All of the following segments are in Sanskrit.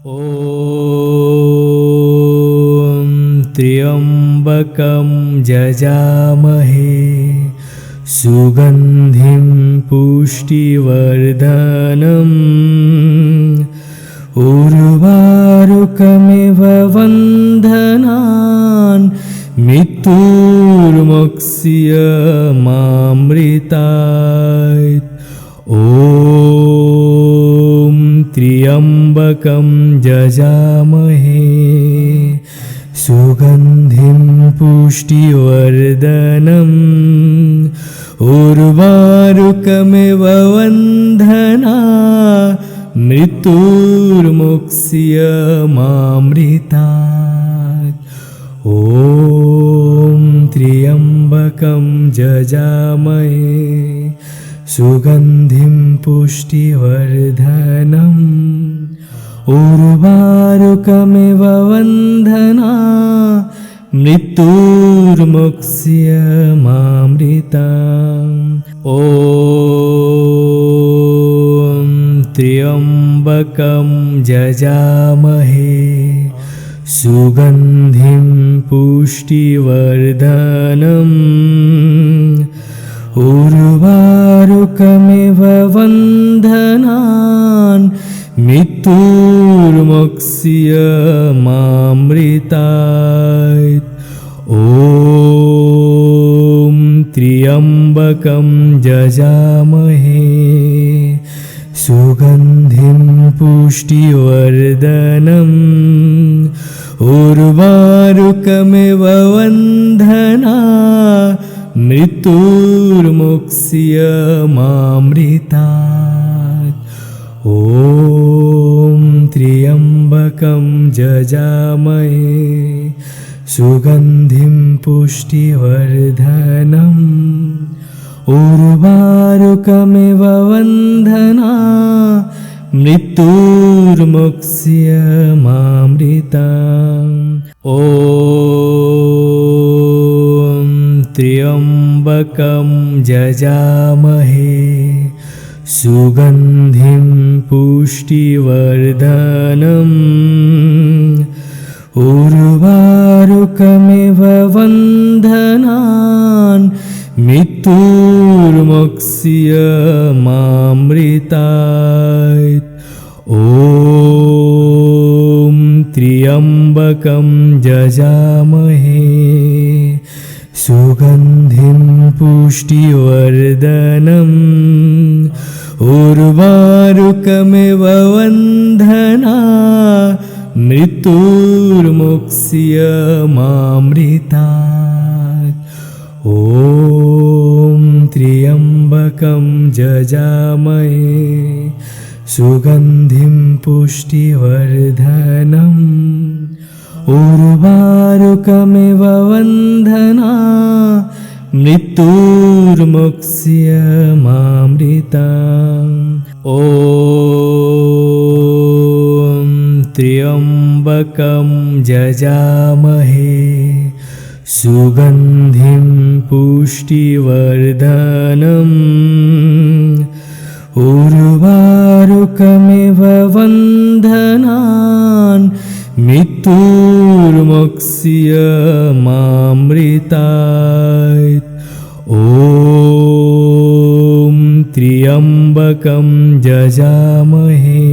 ॐ त्र्यम्बकं जजामहे सुगन्धिं पुष्टिवर्धनम् उर्वारुकमिव वन्दनान् मृत्युर्मुक्ष्यमामृतात्। ॐ त्र्यम्बकं जजामहे सुगन्धिं पुष्टिवर्धनम् उर्वारुकमिव वन्दनान् मृत्युर्मुक्ष्यमामृतात्। ॐ त्र्यम्बकं जजामहे सुगन्धिं पुष्टिवर्धनम् उर्वारुकमिव वन्दनान् मृत्युर्मुक्ष्यमामृतात्। ॐ त्र्यम्बकं जजामहे सुगन्धिं पुष्टिवर्धनम् उर्वारुकमिव वन्दनान् मृत्युर्मुक्ष्यमामृतात्। ॐ त्र्यम्बकं जजामहे सुगन्धिं पुष्टिवर्धनम् उर्वारुकमिव वन्दनान् मृत्युर्मुक्ष्यमामृतात्। ॐ त्र्यम्बकं जजामहे सुगन्धिं पुष्टिवर्धनम् उर्वारुकमिव वन्दनान् मृत्युर्मुक्ष्यमामृतात्। ॐ त्र्यम्बकं जजामहे सुगन्धिं पुष्टिवर्धनम् उर्वारुकमिव वन्दनान् मृत्युर्मुक्ष्यमामृतात्। ॐ त्र्यम्बकं जजामहे सुगन्धिं पुष्टिवर्धनम् उर्वारुकमिव वन्दनान् मृत्युर्मुक्ष्यमामृतात्। ॐ त्र्यम्बकं जजामहे सुगन्धिं पुष्टिवर्धनम् उर्वारुकमिव वन्दनान् मृत्युर्मुक्ष्यमामृतात्। ॐ त्र्यम्बकं जजामहे सुगन्धिं पुष्टिवर्धनम् उर्वारुकमिव वन्दनान् मृत्युर्मुक्ष्यमामृतात्। ॐ त्र्यम्बकं जजामहे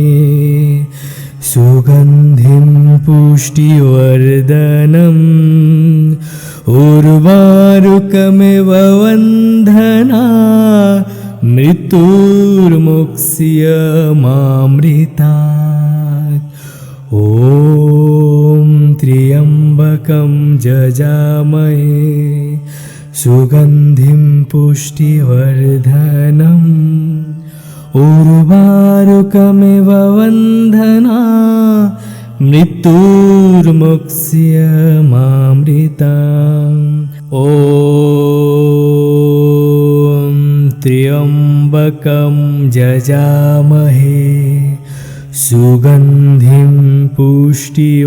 सुगन्धिं पुष्टिवर्धनम् उर्वारुकमिव वन्दनान् मृत्युर्मुक्ष्यमामृतात्। ॐ त्र्यम्बकं जजामहे सुगन्धिं पुष्टिवर्धनम् उर्वारुकमिव वन्दनान् मृत्युर्मुक्ष्यमामृतात्। ॐ त्र्यम्बकं जजामहे सुगन्धिं पुष्टिवर्धनम्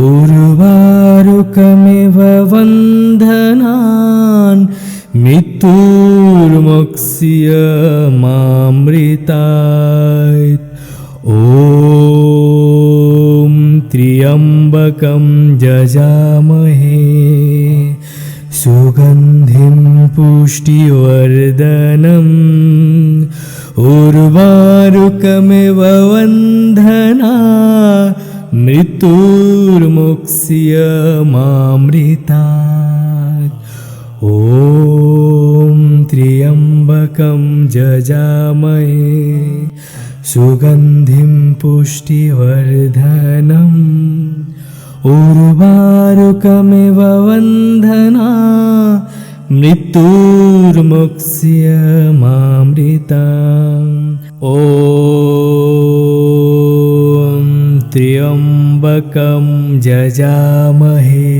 उर्वारुकमिव वन्दनान् मृत्युर्मुक्ष्यमामृतात्। मृत्युर्मुक्ष्यमामृतात्। ॐ त्र्यम्बकं यजामहे सुगन्धिं पुष्टिवर्धनम् उर्वारुकमिव बन्धना मृत्युर्मुक्ष्यमामृतात्। ॐ त्र्यम्बकं यजामहे सुगन्धिं पुष्टिवर्धनम् उर्वारुकमिव बन्धना मृत्युर्मुक्ष्यमामृतात्। ॐ त्र्यम्बकं यजामहे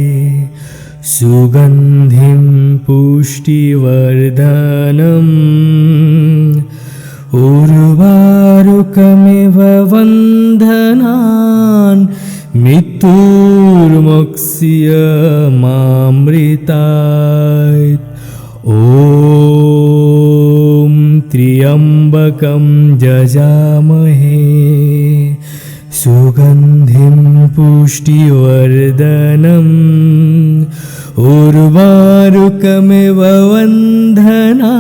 सुगन्धिं पुष्टिवर्धनम् उर्वारुकमिव बन्धनान् मृत्युर्मुक्ष्यमामृतात्। ॐ त्र्यम्बकं यजामहे सुगन्धिं पुष्टिवर्धनम् उर्वारुकमिव बन्धना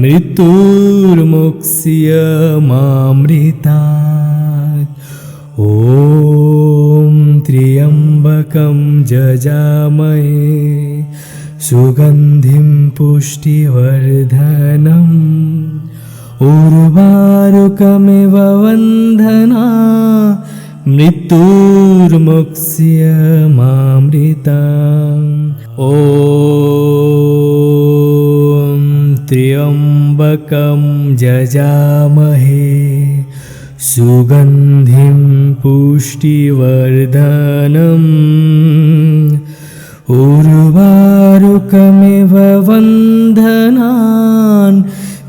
मृत्युर्मुक्ष्यमामृतात्। ॐ त्र्यम्बकं यजामहे सुगन्धिं पुष्टिवर्धनम् उर्वारुकमिव बन्धना मृत्युर्मुक्ष्यमामृतात्। ॐ त्र्यम्बकं यजामहे सुगन्धिं पुष्टिवर्धनम् उर्वारुकमिव बन्धनान्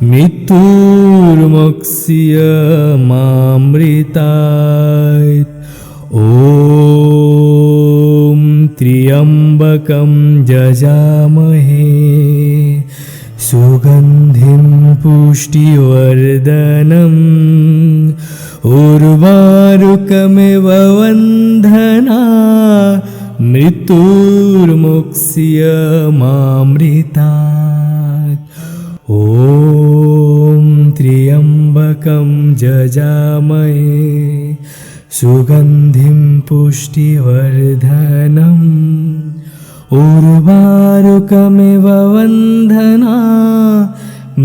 मृत्युर्मुक्ष्यमामृतात्। ॐ त्र्यम्बकं यजामहे सुगन्धिं पुष्टिवर्धनम् उर्वारुकमिव बन्धना मृत्युर्मुक्ष्यमामृतात्। ॐ त्र्यम्बकं यजामहे सुगन्धिं पुष्टिवर्धनम् उर्वारुकमिव बन्धना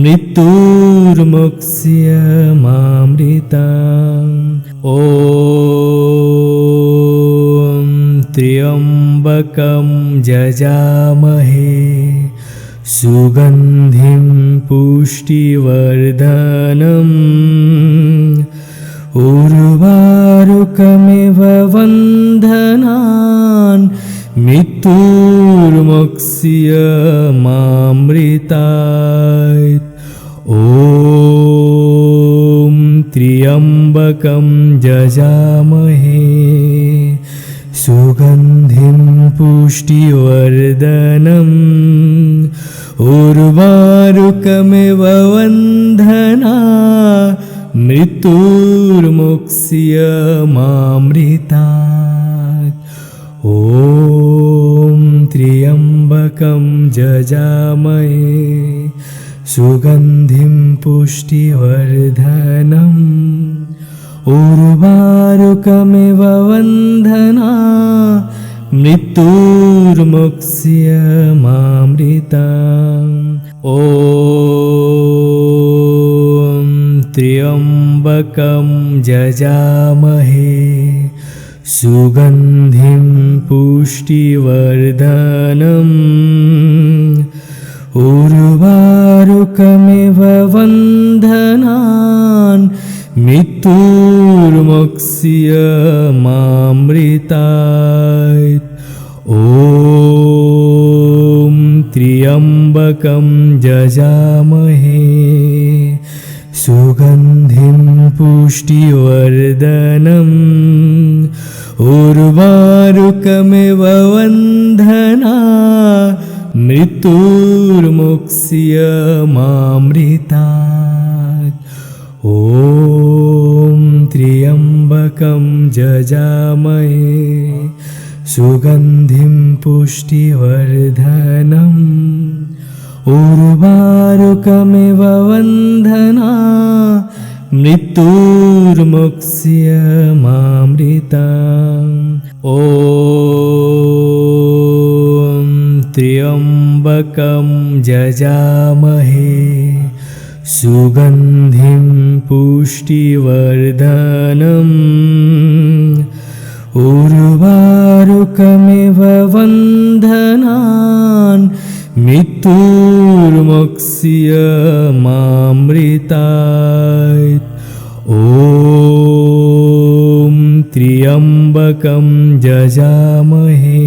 मृत्युर्मुक्ष्यमामृतात्। ॐ त्र्यम्बकं यजामहे सुगन्धिं पुष्टिवर्धनम् उर्वारुकमिव बन्धनान् मृत्युर्मुक्ष्यमामृतात्। ॐ त्र्यम्बकं यजामहे सुगन्धिं पुष्टिवर्धनम् उर्वारुकमिव बन्धना मृत्युर्मुक्ष्यमामृतात्। ॐ त्र्यम्बकं यजामहे सुगन्धिं पुष्टिवर्धनम् उर्वारुकमिव बन्धना मृत्युर्मुक्ष्यमामृतात्। ॐ त्र्यम्बकं यजामहे सुगन्धिं पुष्टिवर्धनम् उर्वारुकमिव बन्धनान् मृत्युर्मुक्ष्यमामृतात्। ॐ त्र्यम्बकं यजामहे सुगन्धिं पुष्टिवर्धनम् उर्वारुकमिव बन्धना मृत्युर्मुक्ष्यमामृतात्। ॐ त्र्यम्बकं यजामहे सुगन्धिं पुष्टिवर्धनम् उर्वारुकमिव बन्धनात् मृत्युर्मुक्ष्यमामृतात्। ॐ त्र्यम्बकं यजामहे सुगन्धिं पुष्टिवर्धनम् उर्वारुकमिव बन्धनात् मृत्युर्मुक्ष्यमामृतात्। ॐ त्र्यम्बकं यजामहे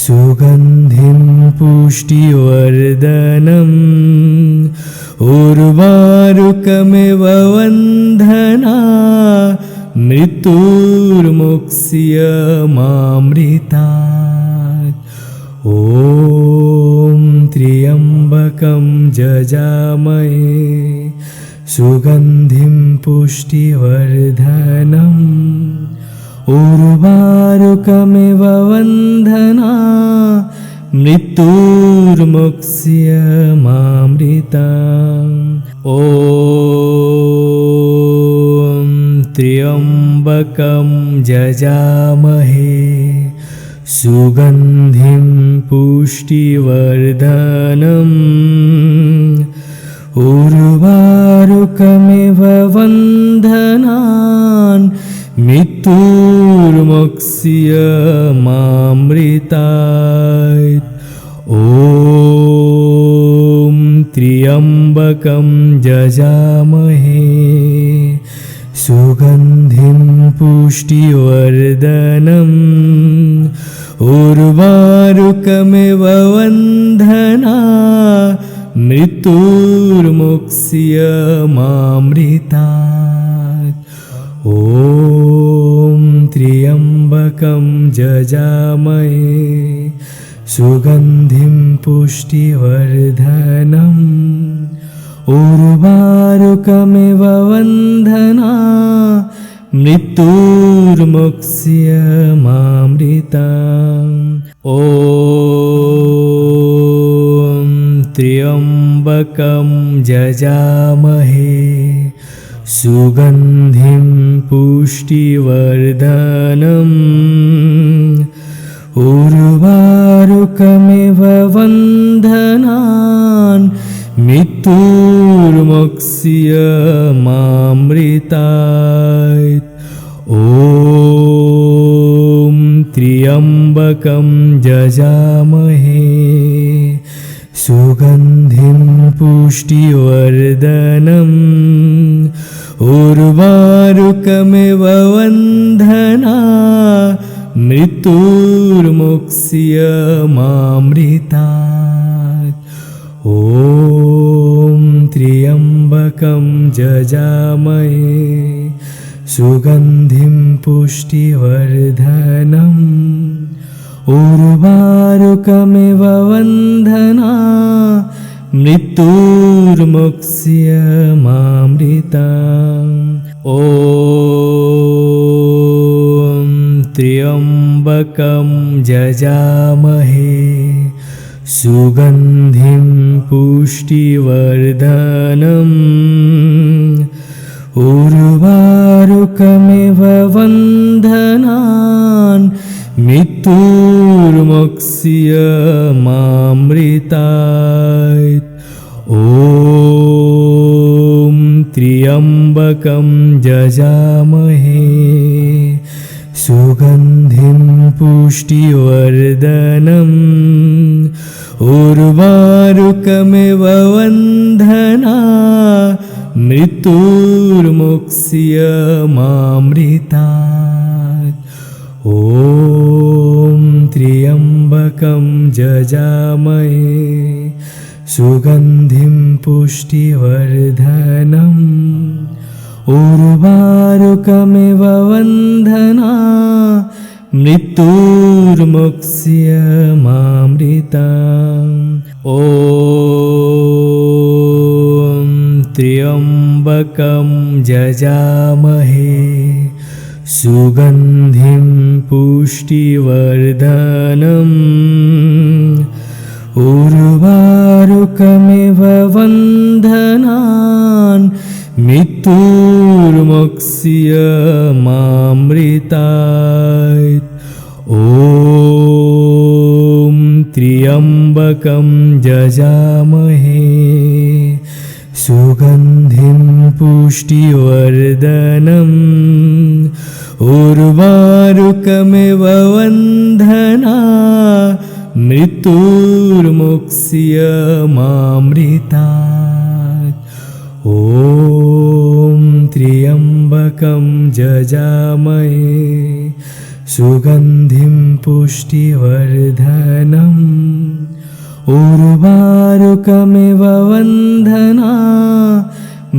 सुगन्धिं पुष्टिवर्धनम् उर्वारुकमिव बन्धनात् मृत्युर्मुक्ष्यमामृतात्। ॐ त्र्यम्बकं यजामहे सुगन्धिं पुष्टिवर्धनम् उर्वारुकमिव बन्धनात् मृत्युर्मुक्ष्यमामृतात्। ॐ त्र्यम्बकं यजामहे सुगन्धिं पुष्टिवर्धनम् उर्वारुकमिव बन्धनात् मृत्युर्मुक्ष्यमामृतात्। ॐ त्र्यम्बकं यजामहे सुगन्धिं पुष्टिवर्धनम् उर्वारुकमिव बन्धनात् मृत्युर्मुक्ष्यमामृतात्। ॐ त्र्यम्बकं यजामहे सुगन्धिं पुष्टिवर्धनम् उर्वारुकमिव बन्धनात् मृत्युर्मुक्ष्यमामृतात्। ॐ त्र्यम्बकं यजामहे सुगन्धिं पुष्टिवर्धनम् उर्वारुकमिव बन्धनात् मृत्युर्मुक्ष्यमामृतात्। ॐ त्र्यम्बकं यजामहे सुगन्धिं पुष्टिवर्धनम् उर्वारुकमिव बन्धनात् मृत्युर्मुक्ष्यमामृतात्। ॐ त्र्यम्बकं यजामहे सुगन्धिं पुष्टिवर्धनम् उर्वारुकमिव बन्धनात् मृत्युर्मुक्ष्यमामृतात्। ॐ त्र्यम्बकं यजामहे सुगन्धिं पुष्टिवर्धनम् उर्वारुकमिव बन्धनात् मृत्युर्मुक्ष्यमामृतात्। ॐ त्र्यम्बकं यजामहे सुगन्धिं पुष्टिवर्धनम् उर्वारुकमिव बन्धनात् मृत्युर्मुक्ष्यमामृतात्। ॐ त्र्यम्बकं यजामहे सुगन्धिं पुष्टिवर्धनम् उर्वारुकमिव बन्धनात् मृत्युर्मुक्ष्यमामृतात्। ॐ त्र्यम्बकं यजामहे सुगन्धिं पुष्टिवर्धनम् उर्वारुकमिव बन्धनान् मृत्युर्मुक्ष्यमामृतात्। ॐ त्र्यम्बकं यजामहे सुगन्धिं पुष्टिवर्धनम् उर्वारुकमिव बन्धनान् मृत्युर्मुक्ष्यमामृतात्। ॐ त्र्यम्बकं यजामहे सुगन्धिं पुष्टिवर्धनम् उर्वारुकमिव बन्धनान्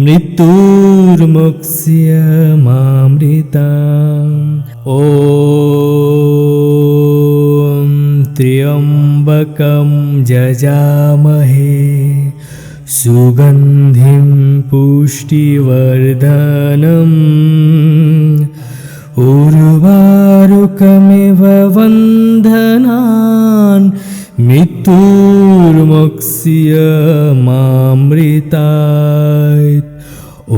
मृत्युर्मुक्ष्यमामृतात्। ॐ त्र्यम्बकं यजामहे सुगन्धिं पुष्टिवर्धनम् उर्वारुकमिव बन्धनान् मृत्युर्मुक्ष्यमामृतात्। ॐ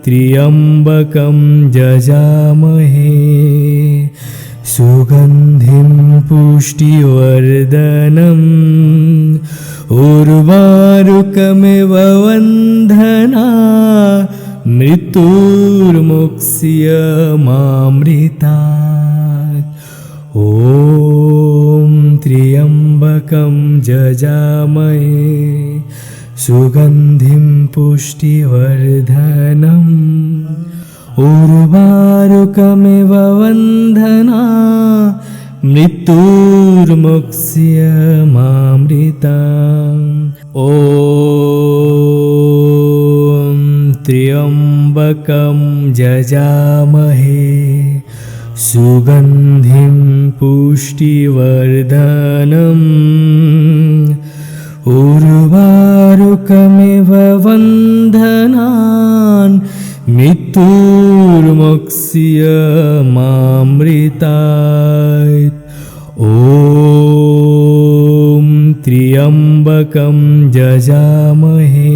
त्र्यम्बकं यजामहे सुगन्धिं पुष्टिवर्धनम् उर्वारुकमिव बन्धनान् मृत्युर्मुक्ष्यमामृतात्। ॐ त्र्यम्बकं यजामहे सुगन्धिं पुष्टिवर्धनम् उर्वारुकमिव बन्धनान् मृत्युर्मुक्ष्यमामृतात्। ॐ त्र्यम्बकं यजामहे सुगन्धिं पुष्टिवर्धनम् उर्वारुकमिव बन्धनान् मृत्युर्मुक्ष्यमामृतात्। ॐ त्र्यम्बकं यजामहे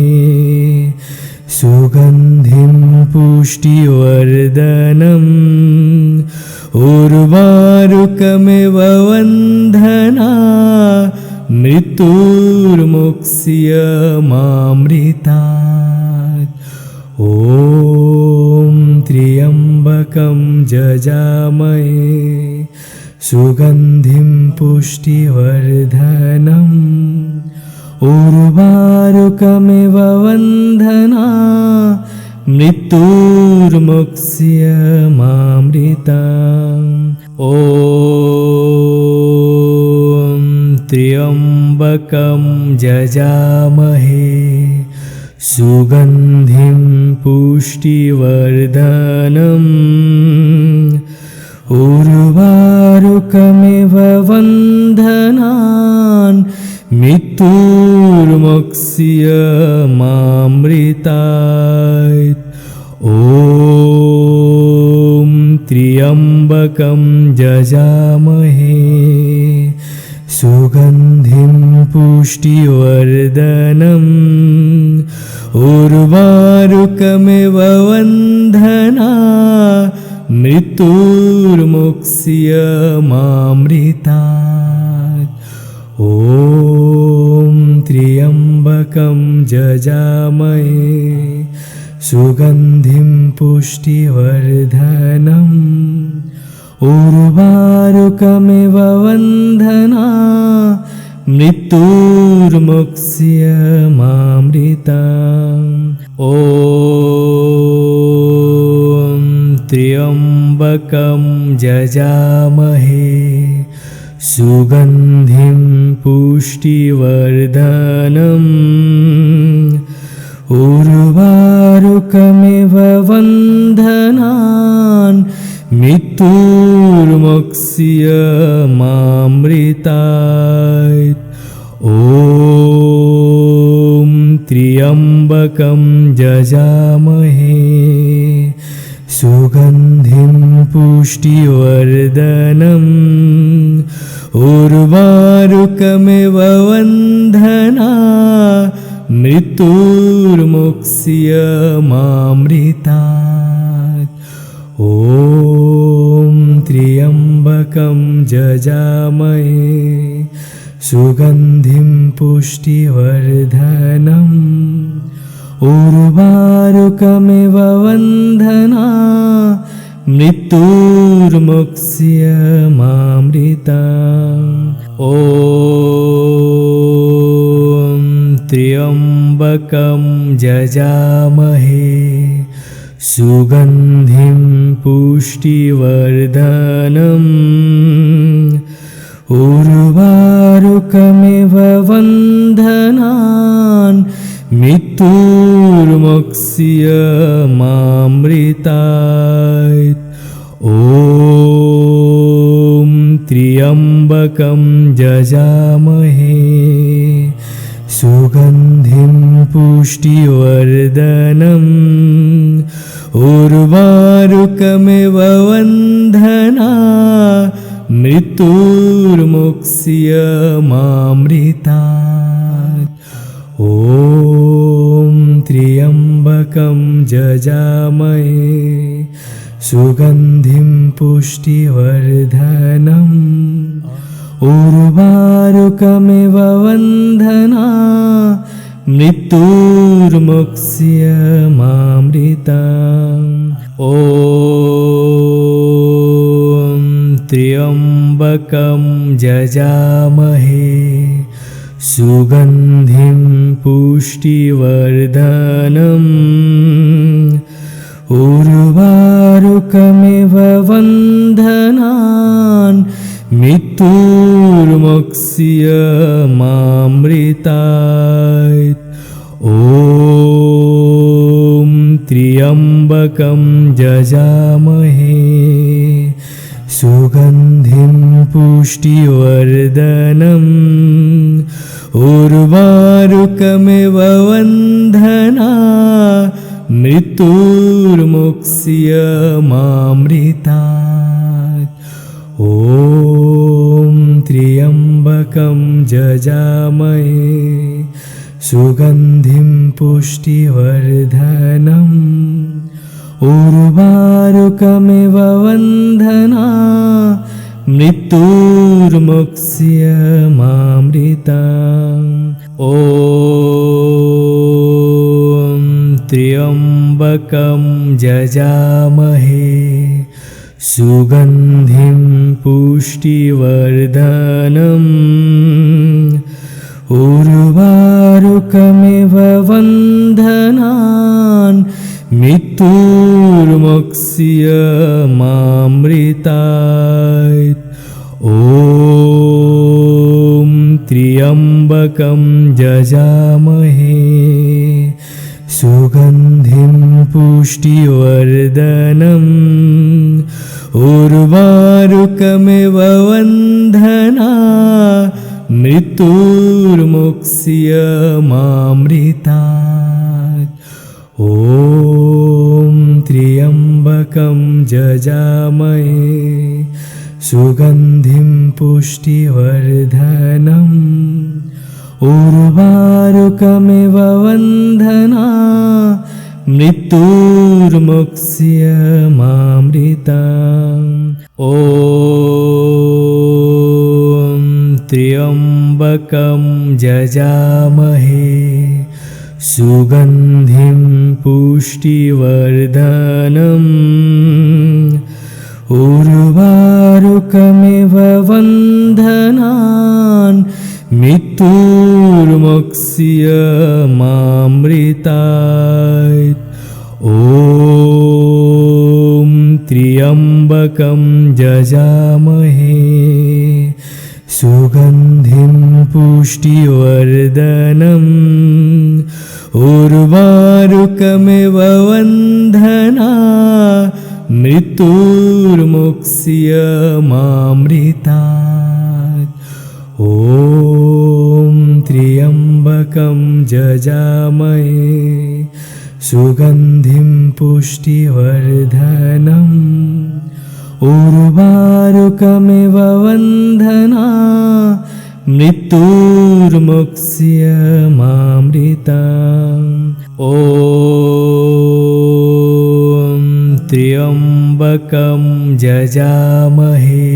सुगन्धिं पुष्टिवर्धनम् उर्वारुकमिव बन्धनान् मृत्युर्मुक्ष्यमामृतात्। ॐ त्र्यम्बकं यजामहे सुगन्धिं पुष्टिवर्धनम् उर्वारुकमिव बन्धनान् मृत्युर्मुक्ष्यमामृतात्। ॐ त्र्यम्बकं यजामहे सुगन्धिं पुष्टिवर्धनम् उर्वारुकमिव बन्धनान् मृत्युर्मुक्ष्यमामृतात्। ॐ त्र्यम्बकं यजामहे सुगन्धिं पुष्टिवर्धनम् उर्वारुकमिव बन्धनान् मृत्युर्मुक्ष्यमामृतात्। ॐ त्र्यम्बकं यजामहे सुगन्धिं पुष्टिवर्धनम् उर्वारुकमिव बन्धनान् मृत्युर्मुक्ष्यमामृतात्। ॐ त्र्यम्बकं यजामहे सुगन्धिं पुष्टिवर्धनम् उर्वारुकमिव बन्धनान् मृत्युर्मुक्ष्यमामृतात्। ॐ त्र्यम्बकं यजामहे सुगन्धिं पुष्टिवर्धनम् उर्वारुकमिव बन्धना मृत्युर्मुक्ष्यमामृतात्। ॐ त्र्यम्बकं यजामहे सुगन्धिं पुष्टिवर्धनम् उर्वारुकमिव बन्धना मृत्युर्मुक्ष्यमामृतात्। ॐ त्र्यम्बकं यजामहे सुगन्धिं पुष्टिवर्धनम् उर्वारुकमिव बन्धनान् मृत्युर्मुक्ष्यमामृतात्। ॐ त्र्यम्बकं यजामहे सुगन्धिं पुष्टिवर्धनम् उर्वारुकमिव बन्धना मृत्युर्मुक्ष्यमामृतात्। ॐ त्र्यम्बकं यजामहे सुगन्धिं पुष्टिवर्धनम् उर्वारुकमिव बन्धना मृत्युर्मुक्ष्यमामृतात्। ॐ त्र्यम्बकं यजामहे सुगन्धिं पुष्टिवर्धनम् उर्वारुकमिव बन्धनान् मृत्युर्मुक्ष्यमामृतात्। ॐ त्र्यम्बकं यजामहे सुगन्धिं पुष्टिवर्धनम् उर्वारुकमिव बन्धना मृत्युर्मुक्ष्यमामृतात्। ॐ त्र्यम्बकं यजामहे सुगन्धिं पुष्टिवर्धनम् उर्वारुकमिव बन्धना मृत्युर्मुक्ष्यमामृतात्। ॐ त्र्यम्बकं यजामहे सुगन्धिं पुष्टिवर्धनम् उर्वारुकमिव बन्धनान् मृत्युर्मुक्ष्यमामृतात्। ॐ त्र्यम्बकं यजामहे सुगन्धिं पुष्टिवर्धनम् उर्वारुकमिव बन्धना मृत्युर्मुक्ष्यमामृतात्। ॐ त्र्यम्बकं यजामहे सुगन्धिं पुष्टिवर्धनम् उर्वारुकमिव बन्धना मृत्युर्मुक्ष्यमामृतात्। ॐ त्र्यम्बकं यजामहे सुगन्धिं पुष्टिवर्धनम् उर्वारुकमिव बन्धनान् मृत्युर्मुक्ष्यमामृतात्। ॐ त्र्यम्बकं यजामहे सुगन्धिं पुष्टिवर्धनम् उर्वारुकमिव बन्धना मृत्युर्मुक्ष्यमामृतात्। ॐ त्र्यम्बकं यजामहे सुगन्धिं पुष्टिवर्धनम् उर्वारुकमिव बन्धनात् मृत्युर्मुक्ष्यमामृतात्। ॐ त्र्यम्बकं यजामहे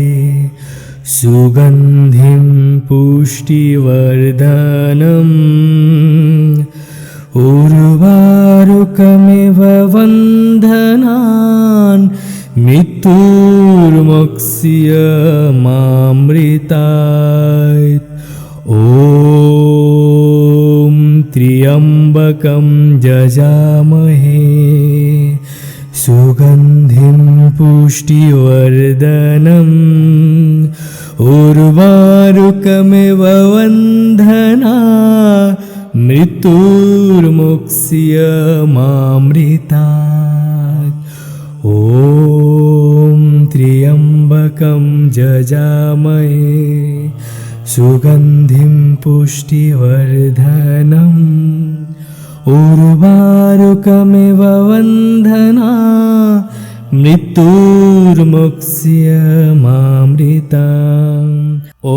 सुगन्धिं पुष्टिवर्धनम् उर्वारुकमिव बन्धनात् मृत्युर्मुक्ष्यमामृतात्। ॐ त्र्यम्बकं यजामहे सुगन्धिं पुष्टिवर्धनम् उर्वारुकमिव बन्धनात् मृत्युर्मुक्ष्यमामृतात्। ॐ त्र्यम्बकं यजामहे सुगन्धिं पुष्टिवर्धनम् उर्वारुकमिव बन्धनात् मृत्युर्मुक्ष्यमामृतात्। ॐ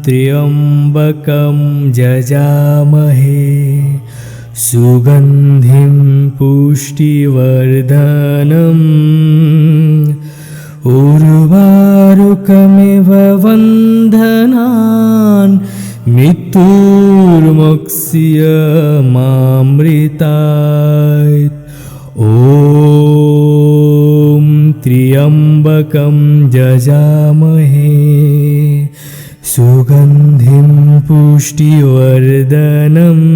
त्र्यम्बकं यजामहे सुगन्धिं पुष्टिवर्धनम् उर्वारुकमिव बन्धनात् मृत्युर्मुक्ष्यमामृतात्। ॐ त्र्यम्बकं यजामहे सुगन्धिं पुष्टिवर्धनम्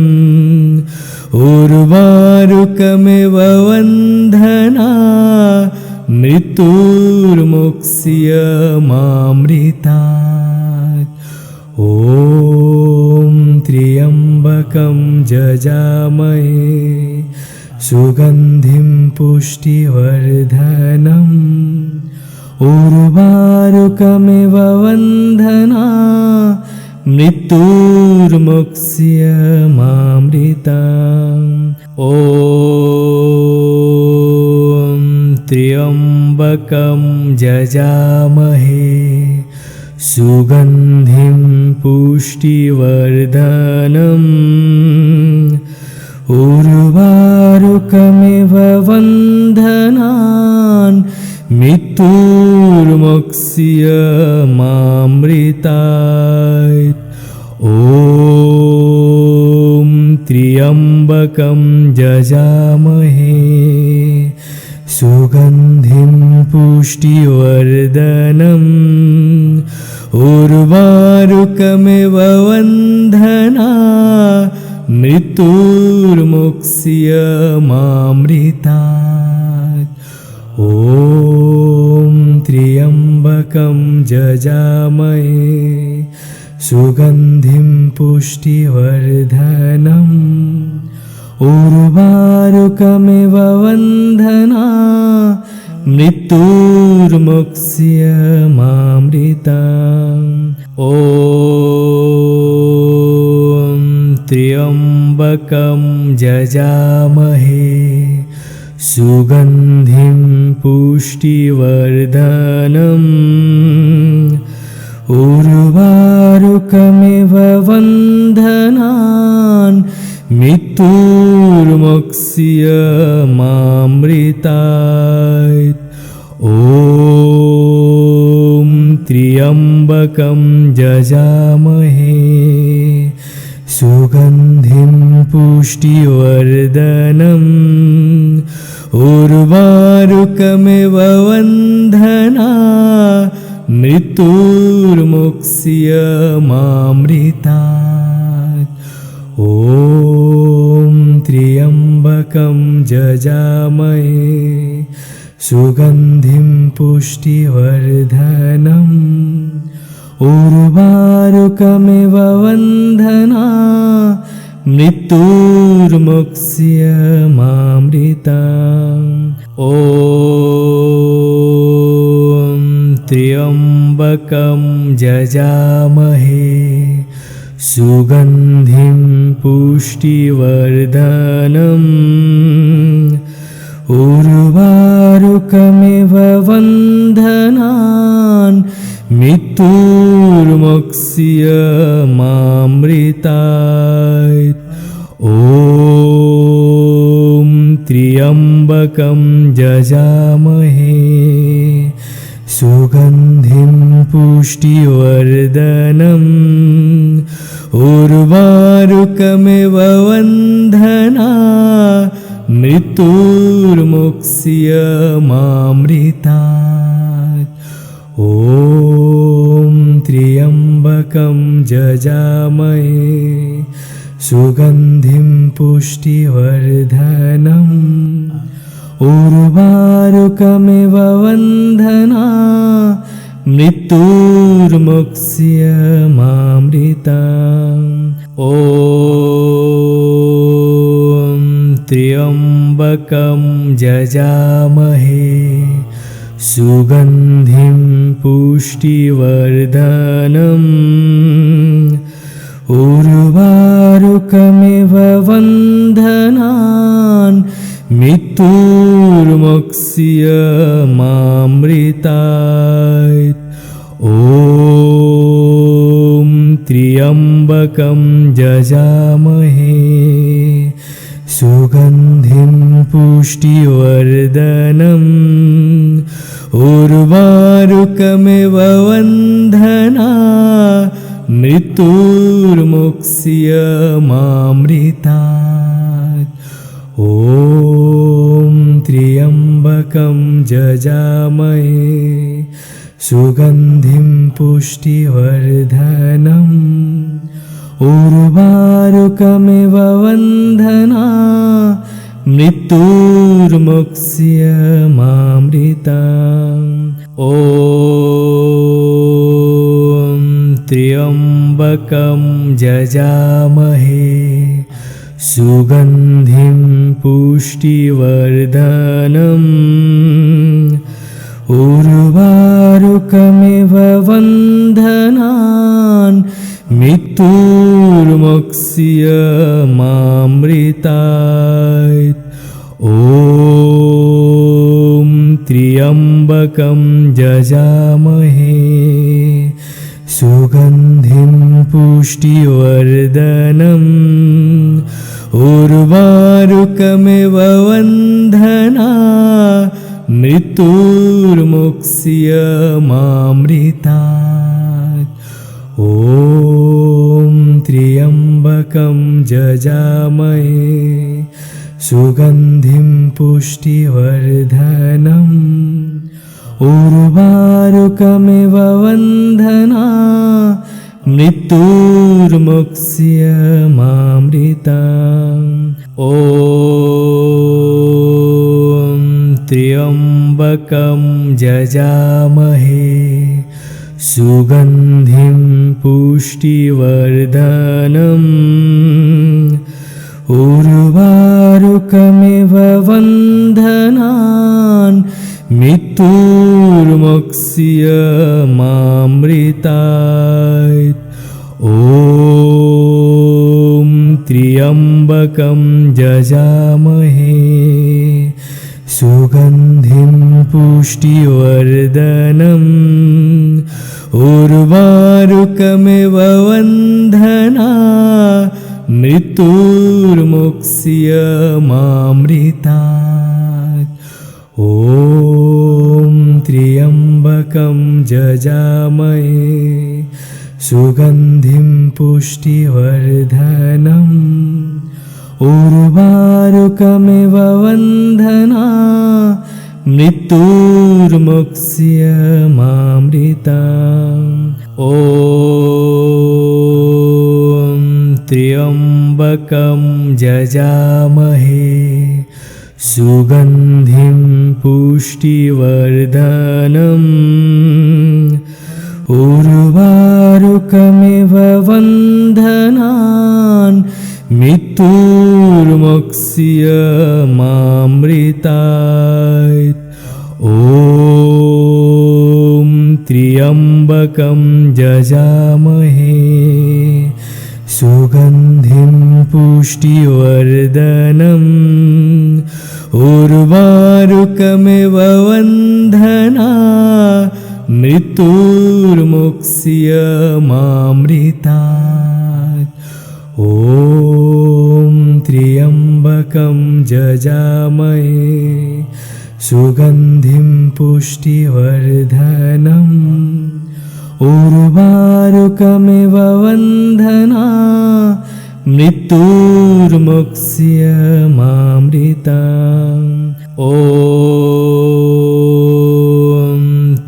उर्वारुकमिव बन्धनात् मृत्युर्मुक्ष्यमामृतात्। ॐ त्र्यम्बकं यजामहे सुगन्धिं पुष्टिवर्धनम् उर्वारुकमिव बन्धनात् मृत्युर्मुक्ष्यमामृतात्। ॐ त्र्यम्बकं यजामहे सुगन्धिं पुष्टिवर्धनम् उर्वारुकमिव बन्धनात् मृत्युर्मुक्ष्यमामृतात्। ॐ त्र्यम्बकं यजामहे सुगन्धिं पुष्टिवर्धनम् उर्वारुकमिव बन्धनात् मृत्युर्मुक्ष्यमामृतात्। ॐ त्र्यम्बकं यजामहे सुगन्धिं पुष्टिवर्धनम् उर्वारुकमिव बन्धनात् मृत्युर्मुक्ष्यमामृतात्। ॐ त्र्यम्बकं यजामहे सुगन्धिं पुष्टिवर्धनम् उर्वारुकमिव बन्धनात् मृत्युर्मुक्ष्यमामृतात्। ॐ त्र्यम्बकं यजामहे सुगन्धिं पुष्टिवर्धनम् उर्वारुकमिव बन्धनात् मृत्युर्मुक्ष्यमामृतात्। ॐ त्र्यम्बकं यजामहे सुगन्धिं पुष्टिवर्धनम् उर्वारुकमिव बन्धनात् मृत्युर्मुक्ष्यमामृताम्। ॐ त्र्यम्बकं यजामहे सुगन्धिं पुष्टिवर्धनम् उर्वारुकमिव बन्धनान् मृत्युर्मुक्ष्यमामृतात्। ॐ त्र्यम्बकं यजामहे सुगन्धिं पुष्टिवर्धनम् उर्वारुकमिव बन्धनान् मृत्युर्मुक्ष्यमामृतात्। ॐ त्र्यम्बकं यजामहे सुगन्धिं पुष्टिवर्धनम् उर्वारुकमिव बन्धनान् मृत्युर्मुक्ष्यमामृतात्। ॐ त्र्यम्बकं यजामहे सुगन्धिं पुष्टिवर्धनम् उर्वारुकमिव बन्धनान् मृत्युर्मुक्ष्यमामृतात्। ॐ त्र्यम्बकं यजामहे सुगन्धिं पुष्टिवर्धनम् उर्वारुकमिव बन्धनान् मृत्युर्मुक्ष्यमामृतात्। ॐ त्र्यम्बकं यजामहे सुगन्धिं पुष्टिवर्धनम् उर्वारुकमिव बन्धनान् मृत्युर्मुक्ष्यमामृतात्। ॐ त्र्यम्बकं यजामहे सुगन्धिं पुष्टिवर्धनम् उर्वारुकमिव बन्धनान् मृत्युर्मुक्ष्यमामृतात्। ॐ त्र्यम्बकं यजामहे सुगन्धिं पुष्टिवर्धनम् उर्वारुकमिव बन्धनान् मृत्युर्मुक्ष्यमामृतात्। ॐ त्र्यम्बकं यजामहे सुगन्धिं पुष्टिवर्धनम् उर्वारुकमिव बन्धनान् मृत्युर्मुक्ष्यमामृतात्। ॐ त्र्यम्बकं यजामहे सुगन्धिं पुष्टिवर्धनम् उर्वारुकमिव बन्धनान् मृत्युर्मुक्ष्यमामृतात्। ॐ त्र्यम्बकं यजामहे सुगन्धिं पुष्टिवर्धनम् उर्वारुकमिव बन्धनान् मृत्युर्मुक्ष्यमामृतात्। ॐ त्र्यम्बकं यजामहे सुगन्धिं पुष्टिवर्धनम् उर्वारुकमिव बन्धनान् मृत्युर्मुक्ष्यमामृतात्। ॐ त्र्यम्बकं यजामहे सुगन्धिं पुष्टिवर्धनम् उर्वारुकमिव बन्धनान् मृत्युर्मुक्ष्य मामृतात्। ॐ त्र्यम्बकं यजामहे सुगन्धिं पुष्टिवर्धनम् उर्वारुकमिव बन्धना मृत्युर्मुक्ष्य मामृतात्। ॐ त्र्यम्बकं यजामहे सुगन्धिं पुष्टिवर्धनम् उर्वारुकमिव बन्धना मृत्युर्मुक्ष्य मामृतात्। ॐ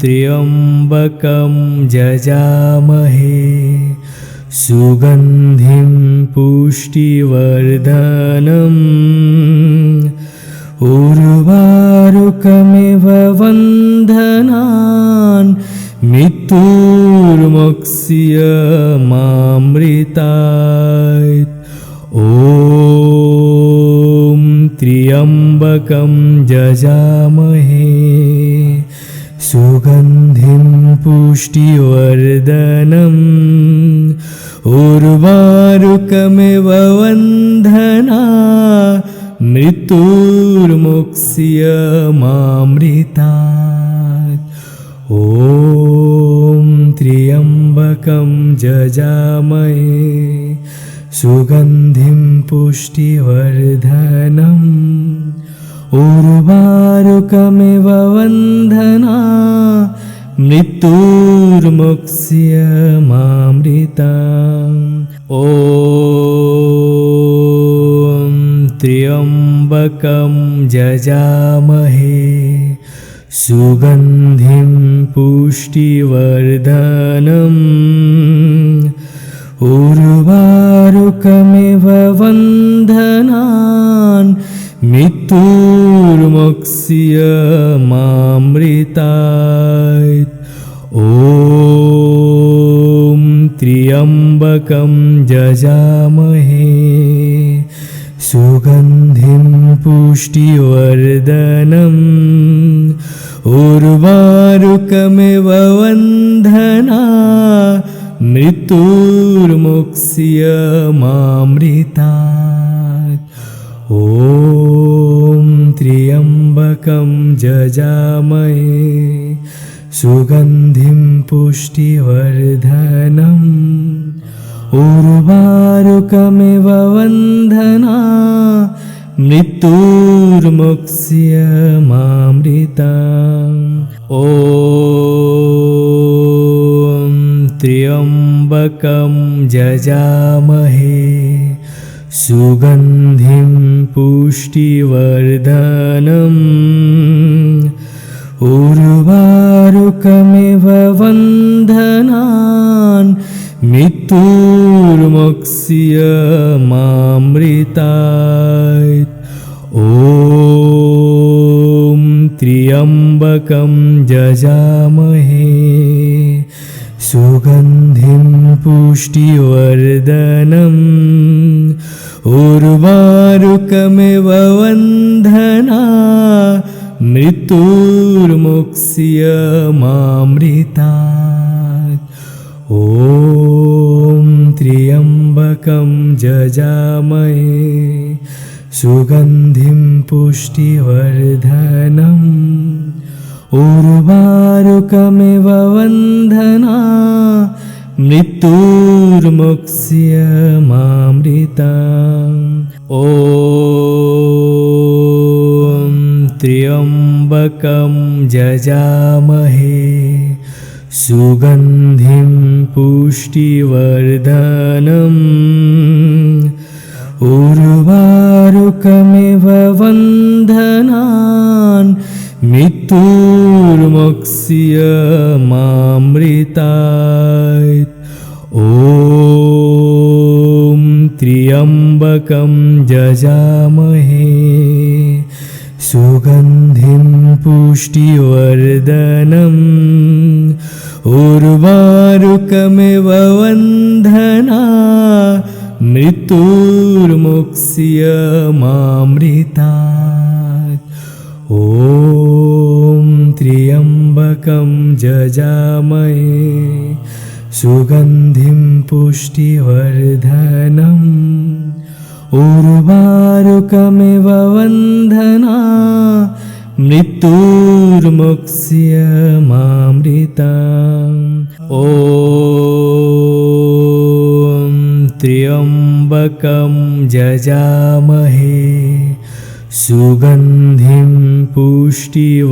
त्र्यम्बकं यजामहे सुगन्धिं पुष्टिवर्धनम् उर्वारुकमिव बन्धनान् मृत्युर्मुक्ष्य मामृतात्। ॐ त्र्यम्बकं यजामहे सुगन्धिं पुष्टिवर्धनम् उर्वारुकमिव बन्धना मृत्युर्मुक्ष्य मामृतात्। ॐ त्र्यम्बकं यजामहे सुगन्धिं पुष्टिवर्धनम् उर्वारुकमिव बन्धना मृत्युर्मुक्ष्य मामृतात्। ॐ त्र्यम्बकं यजामहे सुगन्धिं पुष्टिवर्धनम् उर्वारुकमिव बन्धनान् मृत्युर्मुक्ष्य मामृतात्। ॐ त्र्यम्बकं यजामहे सुगन्धिं पुष्टिवर्धनम् उर्वारुकमिव बन्धना मृत्युर्मुक्ष्य मामृतात्। ॐ त्र्यम्बकं यजामहे सुगन्धिं पुष्टिवर्धनम् उर्वारुकमिव बन्धना मृत्युर्मुक्ष्य मामृतात्। ॐ त्र्यम्बकं यजामहे सुगन्धिं पुष्टिवर्धनम् उर्वारुकमिव बन्धनान् मृत्युर्मुक्ष्य मामृतात्। ॐ त्र्यम्बकं यजामहे सुगन्धिं पुष्टिवर्धनम् उर्वारुकमिव बन्धना मृत्युर्मुक्ष्य मामृतात्। ॐ त्र्यम्बकं यजामहे सुगन्धिं पुष्टिवर्धनम् उर्वारुकमिव बन्धना मृत्युर्मुक्ष्य मामृतात्। ॐ त्र्यम्बकं यजामहे सुगन्धिं पुष्टिवर्धनम् उर्वारुकमिव बन्धनान् मृत्युर्मुक्ष्य मामृतात्। ॐ त्र्यम्बकं यजामहे सुगन्धिं पुष्टिवर्धनम् उर्वारुकमिव बन्धना मृत्युर्मुक्ष्य मृत्युर्मुक्ष्यमामृतात्। ॐ त्र्यम्बकं यजामहे सुगन्धिं पुष्टिवर्धनम् उर्वारुकमिव बन्धना मृत्युर्मुक्ष्यमामृतात्। ॐ त्र्यम्बकं यजामहे सुगन्धिं पुष्टिवर्धनम्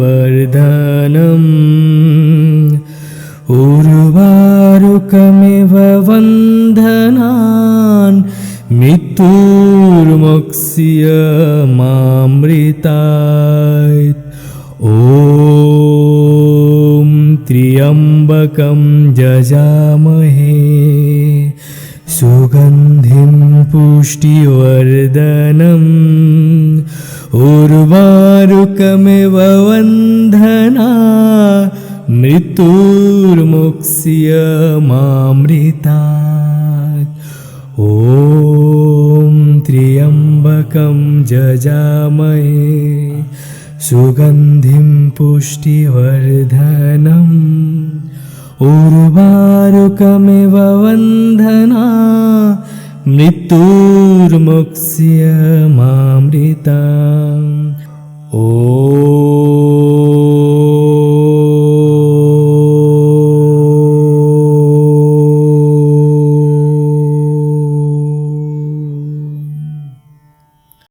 उर्वारुकमिव बन्धनान् मृत्युर्मुक्ष्यमामृतात्। ॐ त्र्यम्बकं यजामहे सुगन्धिं पुष्टिवर्धनम् उर्वारुकमिव बन्धनान् मृत्युर्मुक्ष्यमामृतात्। ॐ त्र्यम्बकं यजामहे सुगन्धिं पुष्टिवर्धनम् उर्वारुकमिव बन्धनान् मृत्युर्मुक्ष्यमामृतात्। ॐ